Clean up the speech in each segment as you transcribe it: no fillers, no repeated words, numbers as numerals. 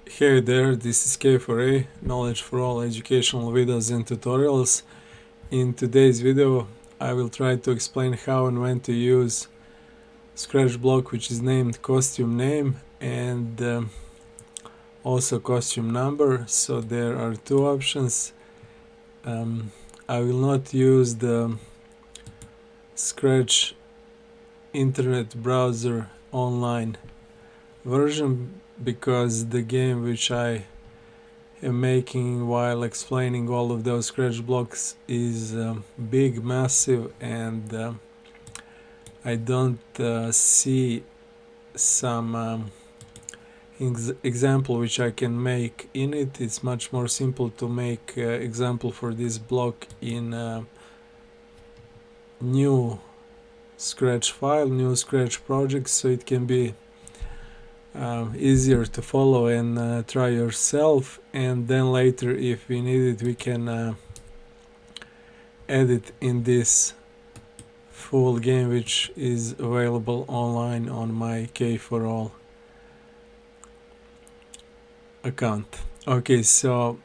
Hey there, this is K4A, Knowledge for All educational videos and tutorials. In today's video, I will try to explain how and when to use Scratch block which is named costume name and also costume number. So there are two options. I will not use the Scratch internet browser online version because the game which I am making while explaining all of those Scratch blocks is big, massive, and I don't see some example which I can make in it. It's much more simple to make example for this block in new Scratch file, new Scratch project, so it can be easier to follow and try yourself, and then later if we need it we can add it in this full game which is available online on my K4All account. Okay, so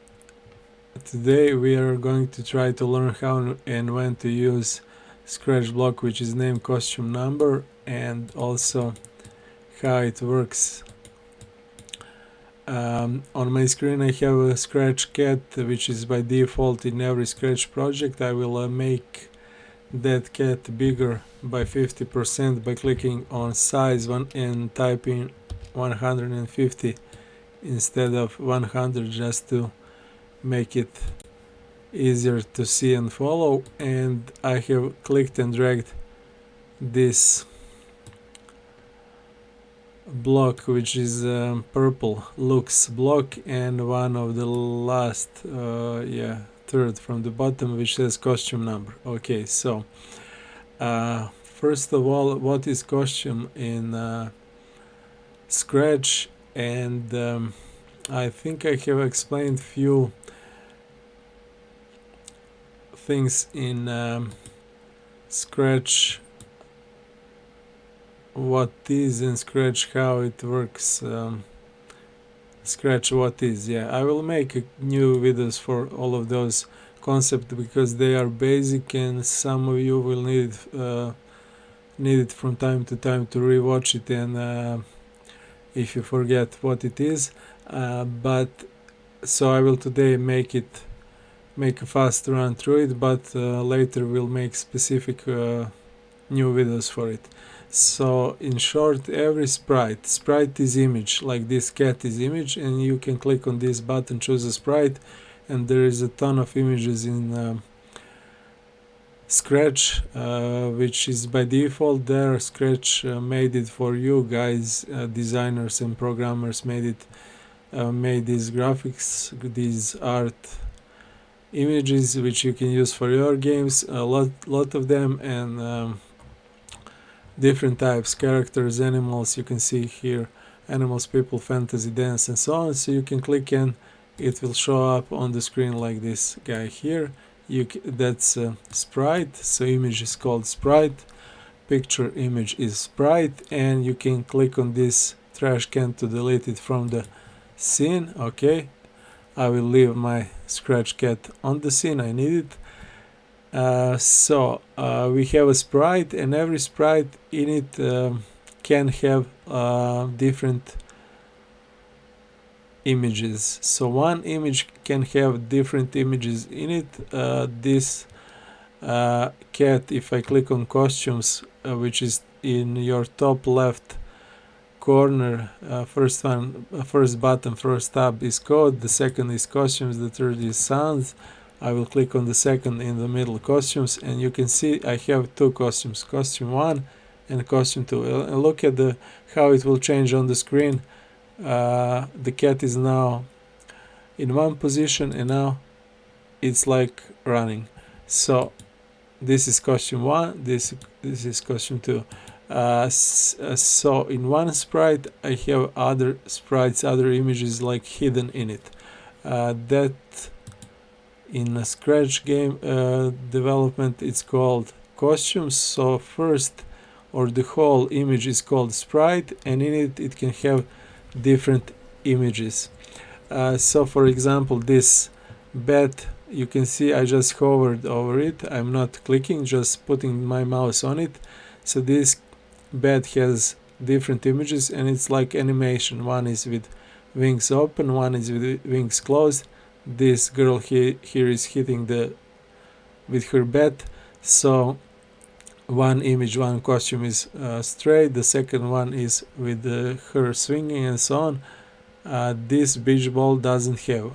today we are going to try to learn how and when to use Scratch block which is named costume number, and also how it works. On my screen I have a Scratch cat which is by default in every Scratch project. I will make that cat bigger by 50% by clicking on size one and typing 150 instead of 100, just to make it easier to see and follow. And I have clicked and dragged this block which is purple looks block, and one of the last third from the bottom which says costume number. Okay, so first of all, what is costume in Scratch? And I think I have explained few things in Scratch, what is in Scratch, how it works. Scratch what is, I will make new videos for all of those concepts because they are basic and some of you will need it from time to time to rewatch it, and if you forget what it is, but so I will today make a fast run through it, but later we'll make specific new videos for it. So in short, every sprite is image, like this cat is image, and you can click on this button, choose a sprite, and there is a ton of images in Scratch, which is by default there. Scratch made it for you guys, designers and programmers made it, made these graphics, these art images which you can use for your games, a lot of them, and different types, characters, animals. You can see here animals, people, fantasy, dance, and so on. So you can click and it will show up on the screen like this guy here. That's sprite, so image is called sprite, picture image is sprite, and you can click on this trash can to delete it from the scene. Okay, I will leave my Scratch cat on the scene, I need it. So we have a sprite, and every sprite in it can have different images. So one image can have different images in it. This cat, if I click on costumes, which is in your top left corner, first button, first tab is code, the second is costumes, the third is sounds. I will click on the second in the middle, costumes, and you can see I have two costumes, costume 1 and costume 2. And look at how it will change on the screen. The cat is now in one position and now it's like running. So this is costume 1, this is costume 2. So in one sprite I have other sprites, other images like hidden in it. That in a Scratch game development it's called costumes. So first, or the whole image is called sprite, and in it can have different images. So for example, this bat, you can see I just hovered over it. I'm not clicking, just putting my mouse on it. So this bat has different images, and it's like animation. One is with wings open, one is with wings closed. This girl here is hitting with her bat. So one image, one costume is straight, the second one is with her swinging and so on. This beach ball doesn't have.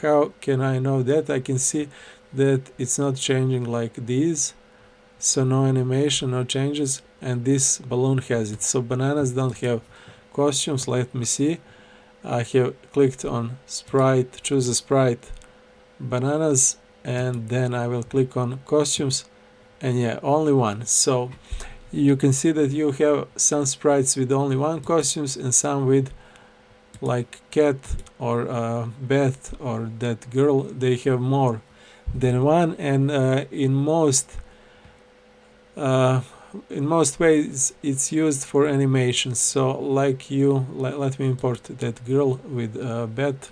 How can I know that? I can see that it's not changing like these, so no animation, no changes, and this balloon has it. So bananas don't have costumes. Let me see. I have clicked on sprite, choose a sprite, bananas, and then I will click on costumes, and yeah, only one. So you can see that you have some sprites with only one costumes and some with like cat or bat or that girl, they have more than one, and in most ways it's used for animations. So like let me import that girl with bat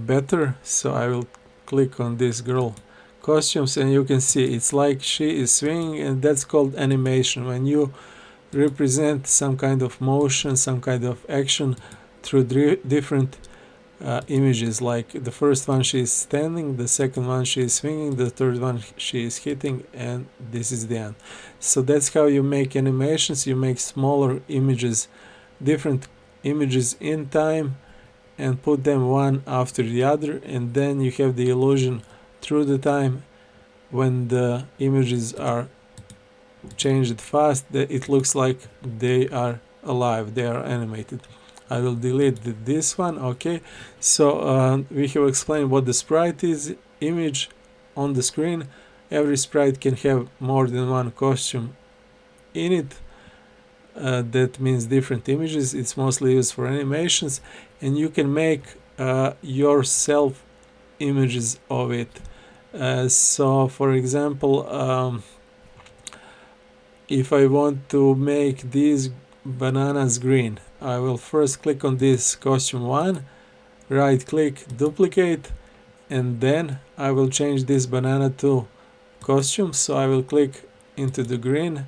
better. So I will click on this girl costumes, and you can see it's like she is swinging, and that's called animation, when you represent some kind of motion, some kind of action through different images. Like the first one she is standing, the second one she is swinging, the third one she is hitting, and this is the end. So that's how you make animations. You make smaller images, different images in time, and put them one after the other, and then you have the illusion through the time. When the images are changed fast, it looks like they are alive, they are animated. I will delete this one. Okay, so we have explained what the sprite is. Image on the screen. Every sprite can have more than one costume in it. That means different images. It's mostly used for animations, and you can make yourself images of it. So for example, if I want to make these bananas green, I will first click on this costume one, right click, duplicate, and then I will change this banana to costume. So I will click into the green,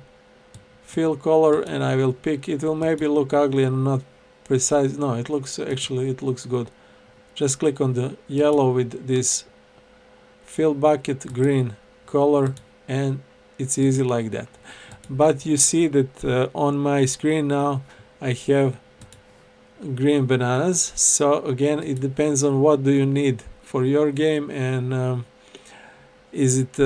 fill color, and I will pick. It will maybe look ugly and not precise. No, it looks good. Just click on the yellow with this fill bucket, green color, and it's easy like that. But you see that on my screen now I have green bananas. So again, it depends on what do you need for your game, and is it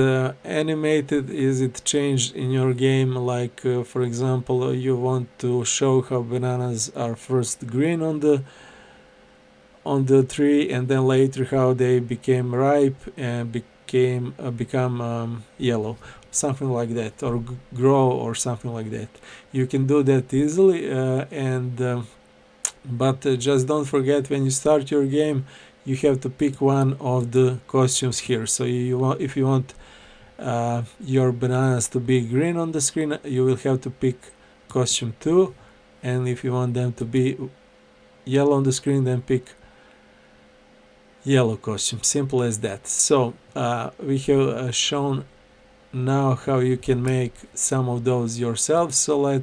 animated, is it changed in your game. Like for example, you want to show how bananas are first green on the tree, and then later how they became ripe and become yellow, something like that, or grow or something like that. You can do that easily, but just don't forget, when you start your game, you have to pick one of the costumes here. So if you want your bananas to be green on the screen, you will have to pick costume 2, and if you want them to be yellow on the screen, then pick yellow costume. Simple as that. So we have shown now how you can make some of those yourself. So let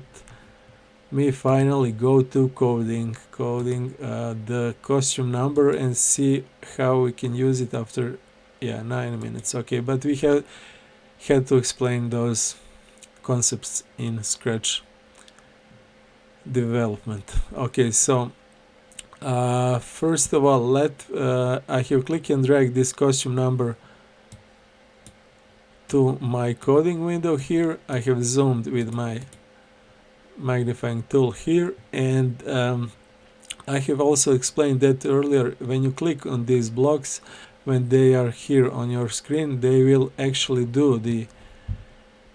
me finally go to coding the costume number and see how we can use it after 9 minutes. Okay, but we had to explain those concepts in Scratch development. Okay, so first of all, I have click and drag this costume number to my coding window here. I have zoomed with my magnifying tool here, and I have also explained that earlier. When you click on these blocks, when they are here on your screen, they will actually do the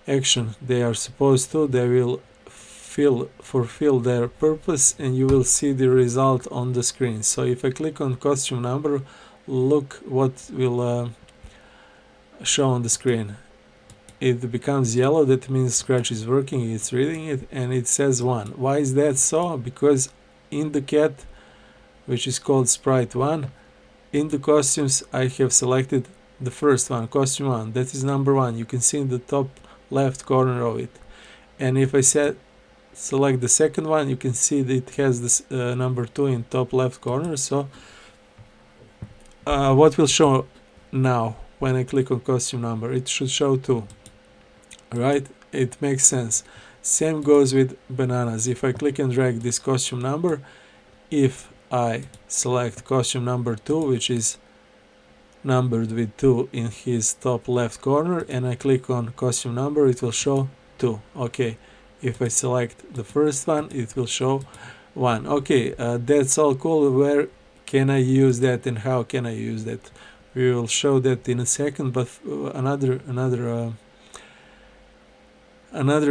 action they are supposed to. They will fulfill their purpose, and you will see the result on the screen. So if I click on costume number, look what will show on the screen. It becomes yellow. That means Scratch is working, it's reading it, and it says 1. Why is that so? Because in the cat which is called sprite 1. In the costumes I have selected the first one, costume 1, that is number 1. You can see in the top left corner of it. And if I select the second one, you can see that it has this number 2 in top left corner. So what will show now when I click on costume number? It should show 2, right? It makes sense. Same goes with bananas. If I click and drag this costume number, if I select costume number 2, which is numbered with 2 in his top left corner, and I click on costume number, it will show 2. Okay, if I select the first one, it will show 1. Okay, that's all cool. Where can I use that and how can I use that? We will show that in a second, but another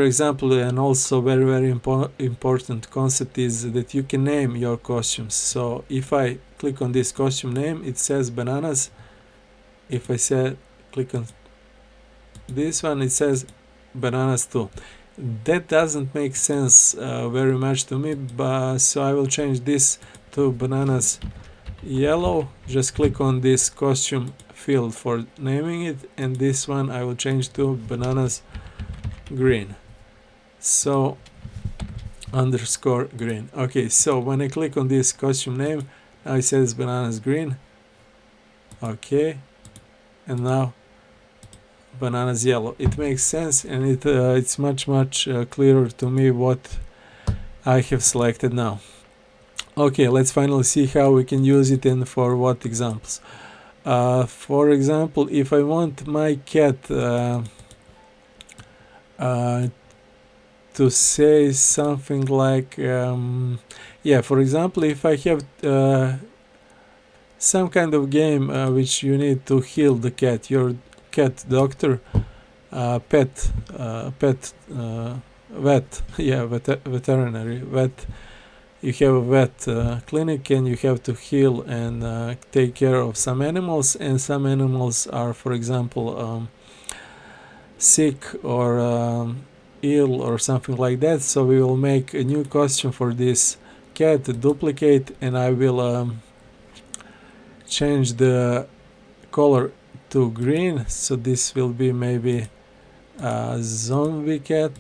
example and also very important concept is that you can name your costumes. So if I click on this costume name, it says bananas. If I click on this one, it says bananas 2. That doesn't make sense very much to me, but so I will change this to bananas yellow. Just click on this costume field for naming it, and this one I will change to bananas green. So underscore green. Okay, so when I click on this costume name, now it says bananas green. Okay, and now bananas yellow. It makes sense, and it's much clearer to me what I have selected now. Okay, let's finally see how we can use it and for what examples. For example, if I want my cat to say something like yeah, for example, if I have some kind of game which you need to heal the cat, your cat doctor, vet, yeah, veterinary vet. You have a vet clinic and you have to heal and take care of some animals, and some animals are, for example, sick or ill or something like that. So we will make a new costume for this cat, duplicate, and I will change the color to green. So this will be maybe a zombie cat.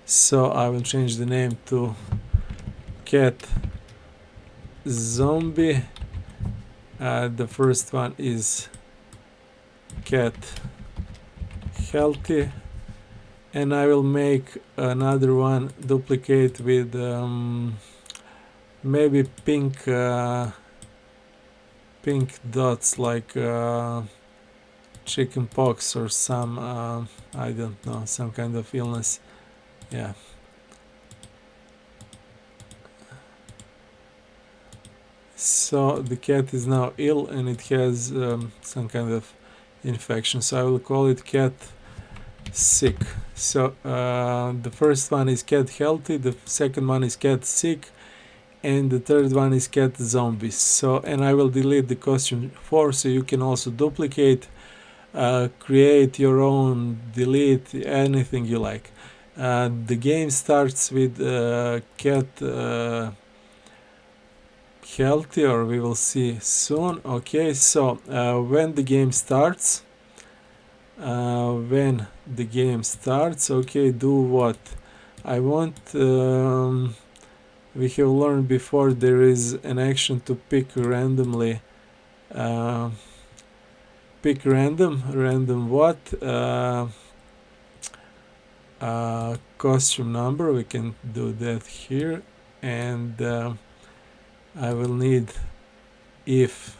So I will change the name to cat zombie. The first one is cat healthy, and I will make another one duplicate with maybe pink dots, like chicken pox or some I don't know, some kind of illness. Yeah. So the cat is now ill and it has some kind of infection. So I will call it cat sick. So the first one is cat healthy, the second one is cat sick, and the third one is cat zombies. So, and I will delete the costume 4, so you can also duplicate, create your own, delete anything you like. The game starts with cat healthy, or we will see soon. Okay, so when the game starts, okay, do what I want. We have learned before there is an action to pick randomly. Pick random what? Costume number. We can do that here, and I will need if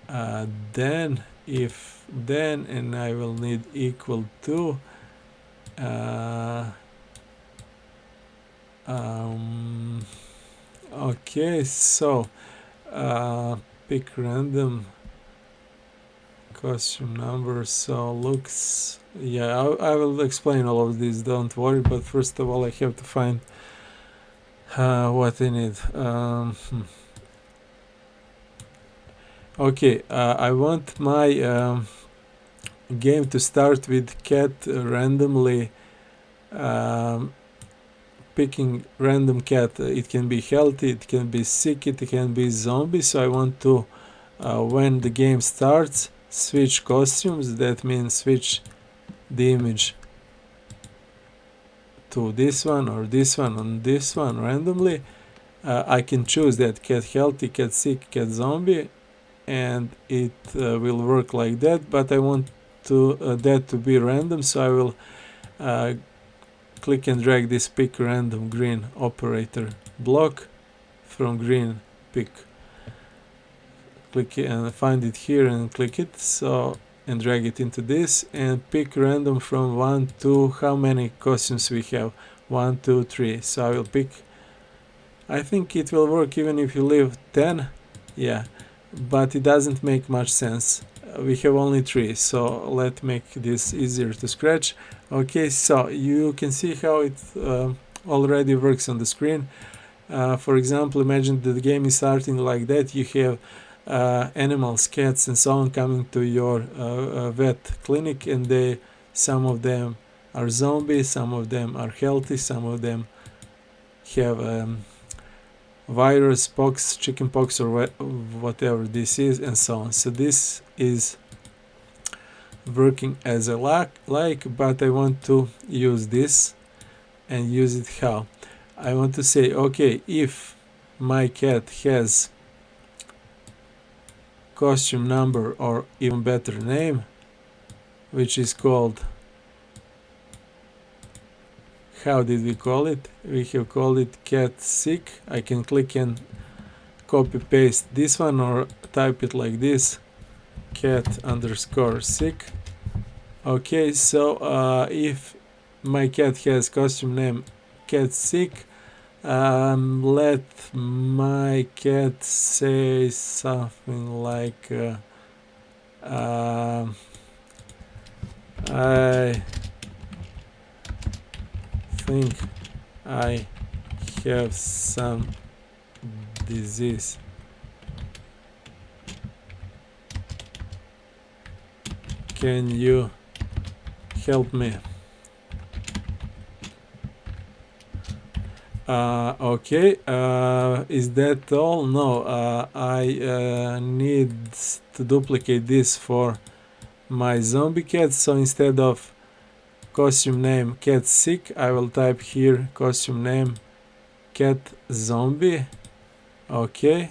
then, and I will need equal to okay, so pick random costume number. So looks, yeah, I will explain all of this, don't worry, but first of all I have to find what I need. Okay, I want my game to start with cat randomly picking random cat. It can be healthy, it can be sick, it can be zombie. So I want to, when the game starts, switch costumes. That means switch the image to this one or this one and this one randomly. I can choose that cat healthy, cat sick, cat zombie, and it will work like that. But I want to that to be random, so I will click and drag this pick random green operator block from green pick. Click and find it here and click it. So and drag it into this and pick random from 1 to how many costumes we have. 1, 2, 3. So I will pick. I think it will work even if you leave 10. Yeah, but it doesn't make much sense. We have only 3, so let's make this easier to scratch. Okay, so you can see how it already works on the screen. For example, imagine that the game is starting like that. You have animals, cats and so on coming to your vet clinic, and some of them are zombies, some of them are healthy, some of them have virus, pox, chicken pox, or whatever this is, and so on. So this is working as I like, but I want to use this and use it how? I want to say, okay, if my cat has costume number, or even better name, which is called, how did we call it? We have called it cat sick. I can click and copy paste this one or type it like this, cat underscore sick. Okay, so if my cat has costume name cat sick, let my cat say something like I think I have some disease. Can you help me? Okay, is that all? No, I need to duplicate this for my zombie cat. So instead of costume name cat sick, I will type here costume name cat zombie. Okay.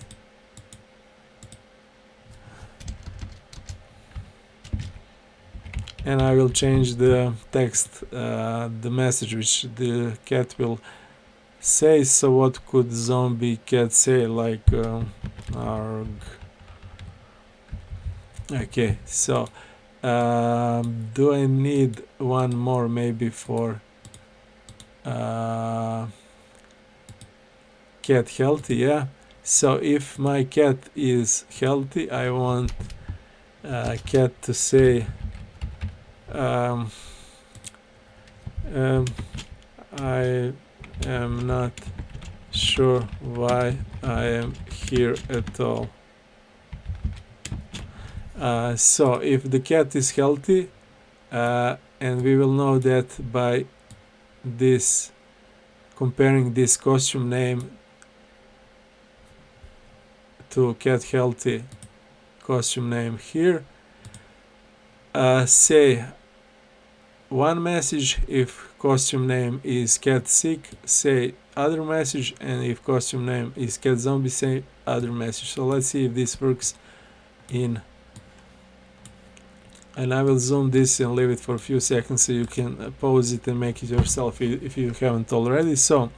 And I will change the text, the message which the cat will say. So what could zombie cat say? Like arg. Okay, so do I need one more maybe for cat healthy? Yeah, so if my cat is healthy, I want cat to say I am not sure why I am here at all. So if the cat is healthy, and we will know that by this, comparing this costume name to cat healthy costume name here, say one message. If costume name is cat sick, say other message, and if costume name is cat zombie, say other message. So let's see if this works in, and I will zoom this and leave it for a few seconds so you can pause it and make it yourself if you haven't already. So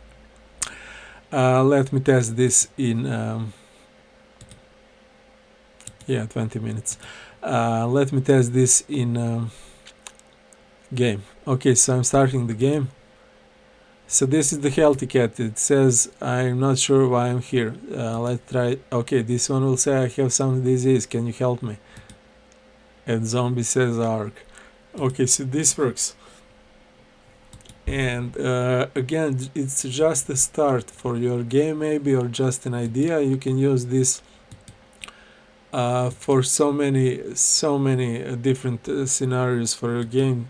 let me test this in 20 minutes. Let me test this in game. Okay, so I'm starting the game. So this is the healthy cat. It says I'm not sure why I'm here. Let's try. Okay, this one will say I have some disease, can you help me? And zombie says arg. Okay, so this works. And again, it's just a start for your game maybe, or just an idea. You can use this for so many different scenarios for your game.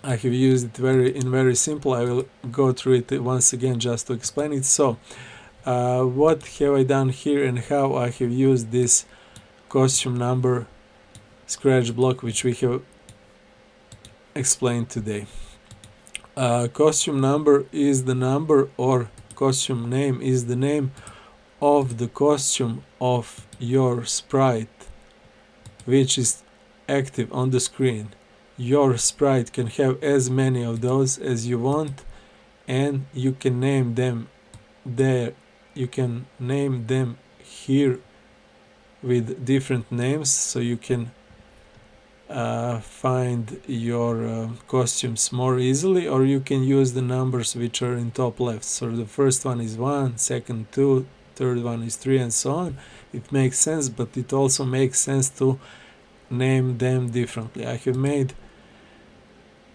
I have used it very simple. I will go through it once again just to explain it. So what have I done here and how I have used this costume number scratch block which we have explained today. Costume number is the number, or costume name is the name of the costume of your sprite which is active on the screen. Your sprite can have as many of those as you want, and you can name them there. You can name them here with different names, so you can find your costumes more easily, or you can use the numbers which are in top left. So the first one is 1, second 2, third one is 3, and so on. It makes sense, but it also makes sense to name them differently. I have made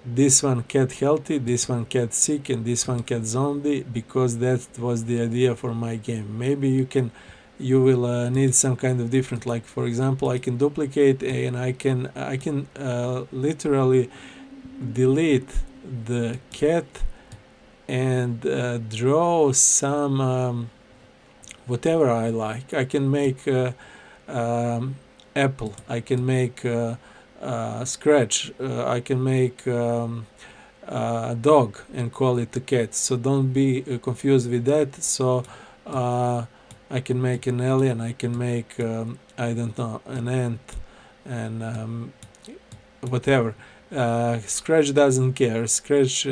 this one cat healthy, this one cat sick, and this one cat zombie because that was the idea for my game. Maybe you will need some kind of different, like for example I can duplicate and I can literally delete the cat and draw some whatever I like. I can make apple, I can make scratch, I can make a dog and call it a cat, so don't be confused with that. So I can make an alien, I can make I don't know, an ant, and whatever. Scratch doesn't care. Scratch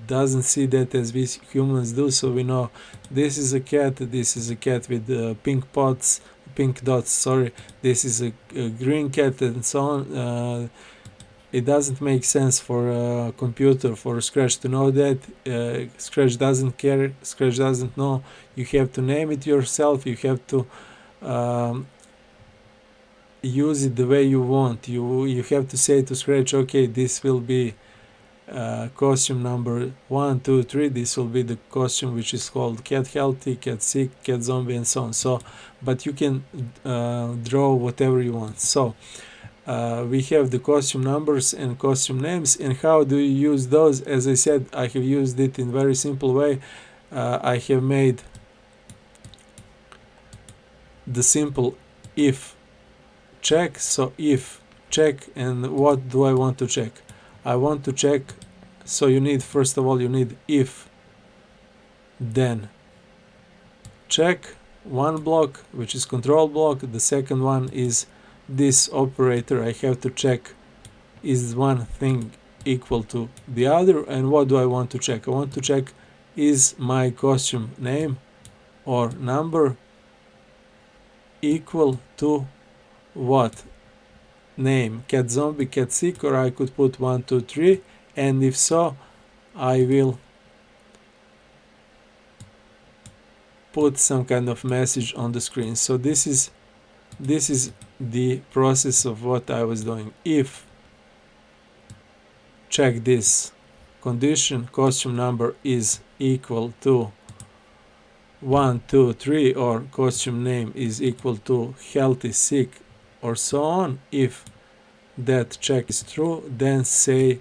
doesn't see that as we humans do, so we know this is a cat, this is a cat with pink dots, sorry, this is a green cat, and so on. It doesn't make sense for a computer, for Scratch to know that. Scratch doesn't care, Scratch doesn't know. You have to name it yourself, you have to use it the way you want. You have to say to Scratch, okay, this will be costume number 1, 2, 3. This will be the costume which is called cat healthy, cat sick, cat zombie, and so on. So, but you can draw whatever you want. So we have the costume numbers and costume names, and how do you use those? As I said, I have used it in very simple way. I have made the simple if check. So if check, and what do I want to check? I want to check, so you need, first of all, you need if, then check, one block which is control block. The second one is this operator. I have to check is one thing equal to the other. And what do I want to check? I want to check is my costume name or number equal to what? Name, cat zombie, cat sick, or I could put 1, 2, 3, and if so, I will put some kind of message on the screen. So this is the process of what I was doing. If check this condition, costume number is equal to 1, 2, 3, or costume name is equal to healthy, sick, or so on. If that check is true, then say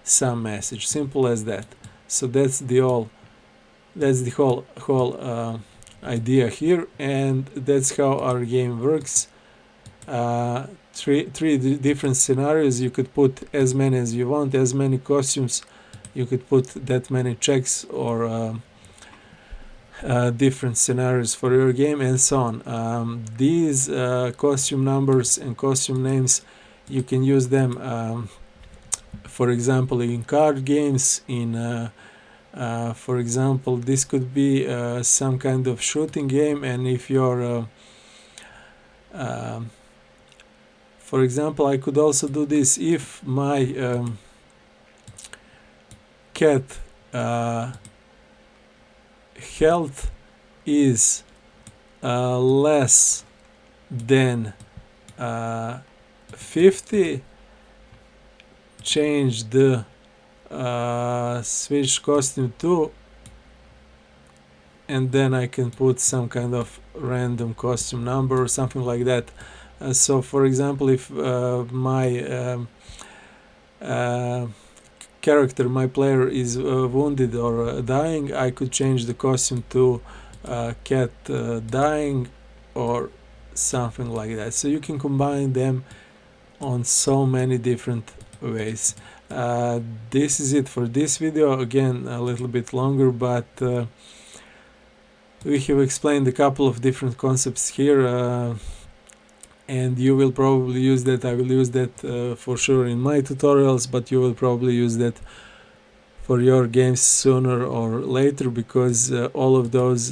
some message. Simple as that. So that's the whole idea here, and that's how our game works. Three different scenarios. You could put as many as you want, as many costumes. You could put that many checks or different scenarios for your game, and so on. These costume numbers and costume names, you can use them for example in card games, in for example this could be some kind of shooting game, and if you're for example, I could also do this. If my cat health is less than 50, change the switch costume to, and then I can put some kind of random costume number or something like that. So for example, if my character, my player, is wounded or dying, I could change the costume to cat dying or something like that. So you can combine them on so many different ways. This is it for this video. Again, a little bit longer, but we have explained a couple of different concepts here, and you will probably use that. I will use that for sure in my tutorials, but you will probably use that for your games sooner or later, because all of those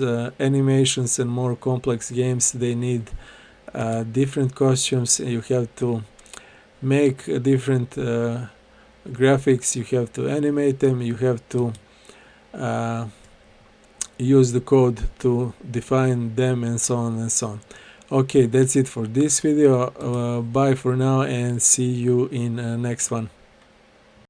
animations and more complex games, they need different costumes. You have to make different graphics, you have to animate them, you have to use the code to define them, and so on and so on. Okay, that's it for this video. Bye for now, and see you in next one.